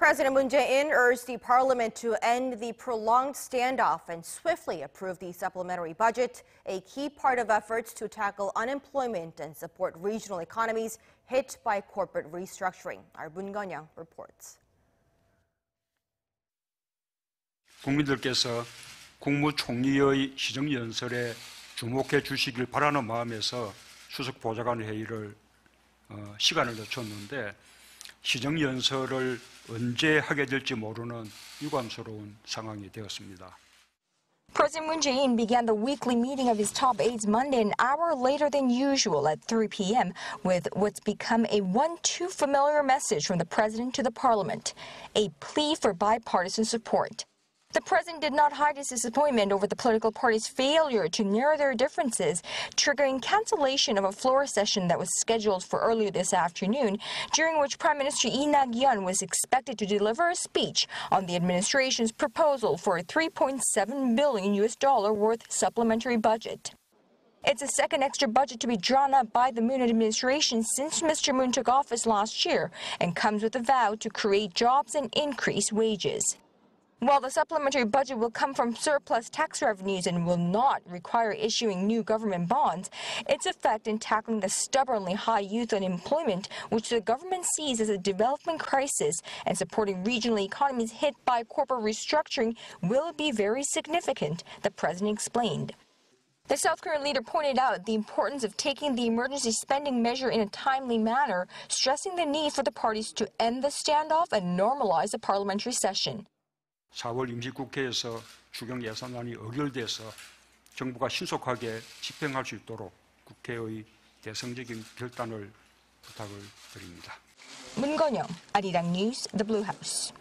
President Moon Jae-in urged the parliament to end the prolonged standoff and swiftly approve the supplementary budget, a key part of efforts to tackle unemployment and support regional economies hit by corporate restructuring. Our Moon Geon-young reports. 국민들께서 국무총리의 시정연설에 주목해 주시길 바라는 마음에서 수석 보좌관 회의를 시간을 늦췄는데 시정연설을 언제 하게 될지 모르는 유감스러운 상황이 되었습니다. President Moon Jae-in began the weekly meeting of his top aides Monday an hour later than usual at 3 p.m. with what's become a one-too familiar message from the president to the parliament, a plea for bipartisan support. The president did not hide his disappointment over the political parties' failure to narrow their differences, triggering cancellation of a floor session that was scheduled for earlier this afternoon, during which Prime Minister Lee Nak-yeon was expected to deliver a speech on the administration's proposal for a $3.7 billion worth supplementary budget. It's the second extra budget to be drawn up by the Moon administration since Mr. Moon took office last year and comes with a vow to create jobs and increase wages. While the supplementary budget will come from surplus tax revenues and will not require issuing new government bonds, its effect in tackling the stubbornly high youth unemployment, which the government sees as a development crisis, and supporting regional economies hit by corporate restructuring will be very significant, the president explained. The South Korean leader pointed out the importance of taking the emergency spending measure in a timely manner, stressing the need for the parties to end the standoff and normalize the parliamentary session. 4월 임시국회에서 추경 예산안이 의결돼서 정부가 신속하게 집행할 수 있도록 국회의 대승적인 결단을 부탁을 드립니다. Moon Geon-young, Arirang News, The Blue House.